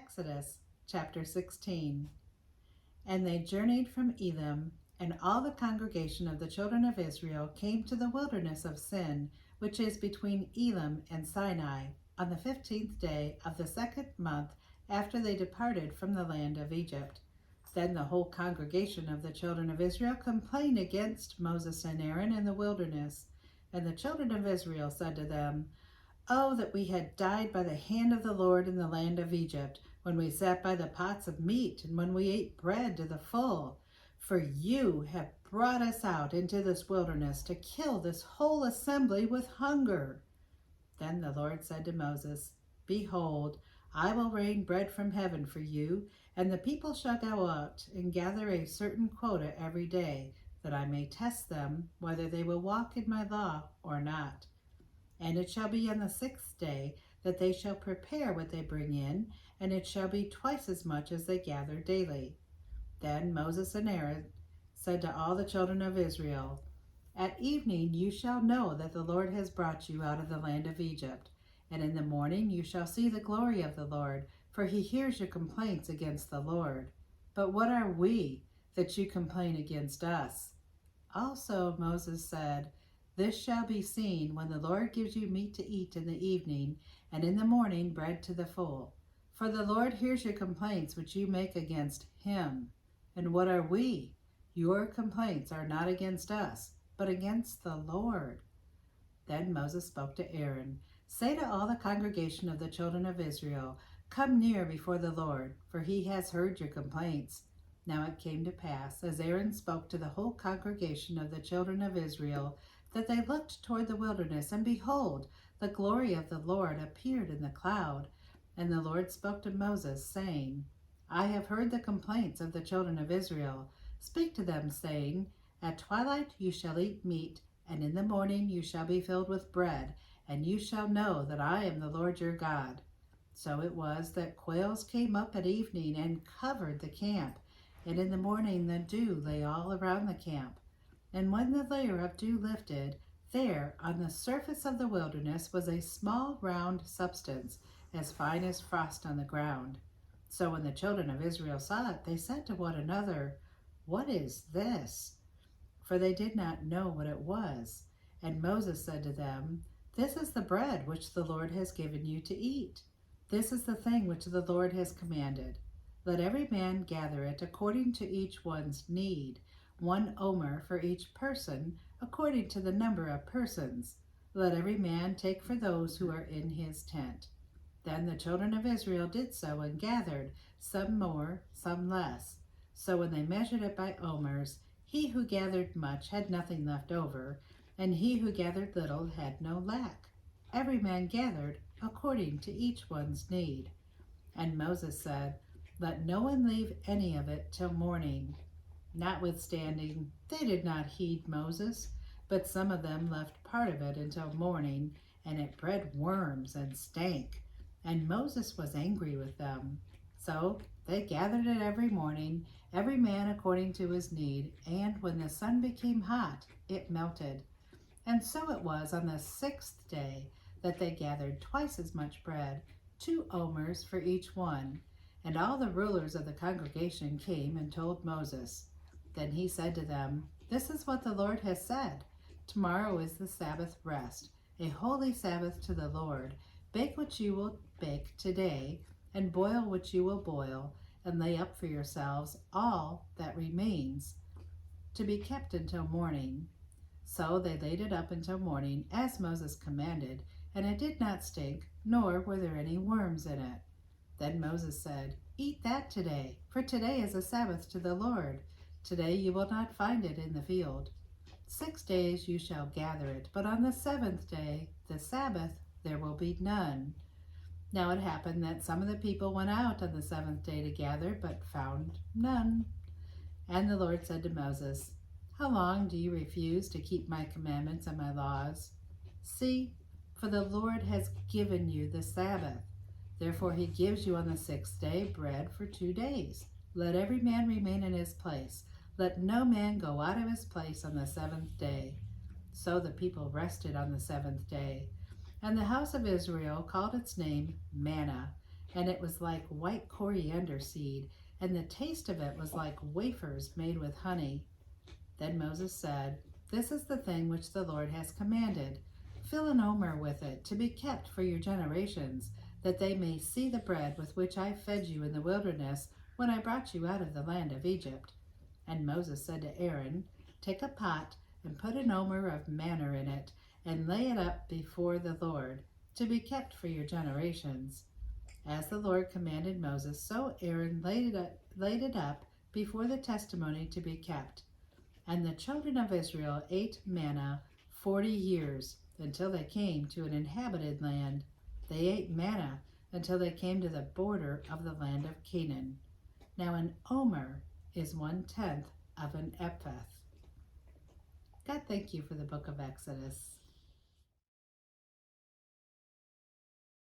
Exodus chapter 16. And they journeyed from Elim, and all the congregation of the children of Israel came to the wilderness of Sin, which is between Elim and Sinai, on the 15th day of the second month after they departed from the land of Egypt. Then the whole congregation of the children of Israel complained against Moses and Aaron in the wilderness. And the children of Israel said to them, "Oh, that we had died by the hand of the Lord in the land of Egypt, when we sat by the pots of meat, and when we ate bread to the full. For you have brought us out into this wilderness to kill this whole assembly with hunger." Then the Lord said to Moses, "Behold, I will rain bread from heaven for you, and the people shall go out and gather a certain quota every day, that I may test them whether they will walk in my law or not. And it shall be on the 6th day that they shall prepare what they bring in, and it shall be twice as much as they gather daily." Then Moses and Aaron said to all the children of Israel, "At evening you shall know that the Lord has brought you out of the land of Egypt. And in the morning you shall see the glory of the Lord, for he hears your complaints against the Lord. But what are we, that you complain against us?" Also Moses said, "This shall be seen when the Lord gives you meat to eat in the evening, and in the morning bread to the full. For the Lord hears your complaints which you make against him. And what are we? Your complaints are not against us, but against the Lord." Then Moses spoke to Aaron, "Say to all the congregation of the children of Israel, 'Come near before the Lord, for he has heard your complaints.'" Now it came to pass, as Aaron spoke to the whole congregation of the children of Israel, that they looked toward the wilderness, and behold, the glory of the Lord appeared in the cloud. And the Lord spoke to Moses, saying, "I have heard the complaints of the children of Israel. Speak to them, saying, 'At twilight you shall eat meat, and in the morning you shall be filled with bread, and you shall know that I am the Lord your God.'" So it was that quails came up at evening and covered the camp, and in the morning the dew lay all around the camp. And when the layer of dew lifted, there on the surface of the wilderness was a small round substance, as fine as frost on the ground. So when the children of Israel saw it, they said to one another, "What is this?" For they did not know what it was. And Moses said to them, "This is the bread which the Lord has given you to eat. This is the thing which the Lord has commanded. Let every man gather it according to each one's need, 1 omer for each person, according to the number of persons. Let every man take for those who are in his tent." Then the children of Israel did so and gathered, some more, some less. So when they measured it by omers, he who gathered much had nothing left over, and he who gathered little had no lack. Every man gathered according to each one's need. And Moses said, "Let no one leave any of it till morning." Notwithstanding, they did not heed Moses, but some of them left part of it until morning, and it bred worms and stank. And Moses was angry with them. So they gathered it every morning, every man according to his need, and when the sun became hot, it melted. And so it was on the 6th day that they gathered twice as much bread, 2 omers for each one. And all the rulers of the congregation came and told Moses. Then he said to them, "This is what the Lord has said. Tomorrow is the Sabbath rest, a holy Sabbath to the Lord. Bake what you will bake today, and boil what you will boil, and lay up for yourselves all that remains, to be kept until morning." So they laid it up until morning, as Moses commanded, and it did not stink, nor were there any worms in it. Then Moses said, "Eat that today, for today is a Sabbath to the Lord. Today you will not find it in the field. 6 days you shall gather it, but on the 7th day, the Sabbath, there will be none." Now it happened that some of the people went out on the 7th day to gather, but found none. And the Lord said to Moses, "How long do you refuse to keep my commandments and my laws? See, for the Lord has given you the Sabbath. Therefore he gives you on the 6th day bread for 2 days. Let every man remain in his place. Let no man go out of his place on the 7th day." So the people rested on the 7th day. And the house of Israel called its name manna, and it was like white coriander seed, and the taste of it was like wafers made with honey. Then Moses said, "This is the thing which the Lord has commanded. Fill an omer with it, to be kept for your generations, that they may see the bread with which I fed you in the wilderness when I brought you out of the land of Egypt." And Moses said to Aaron, "Take a pot and put an omer of manna in it, and lay it up before the Lord, to be kept for your generations." As the Lord commanded Moses, so Aaron laid it up before the testimony to be kept. And the children of Israel ate manna 40 years, until they came to an inhabited land. They ate manna until they came to the border of the land of Canaan. Now an omer is 1/10 of an ephah. God, thank you for the book of Exodus.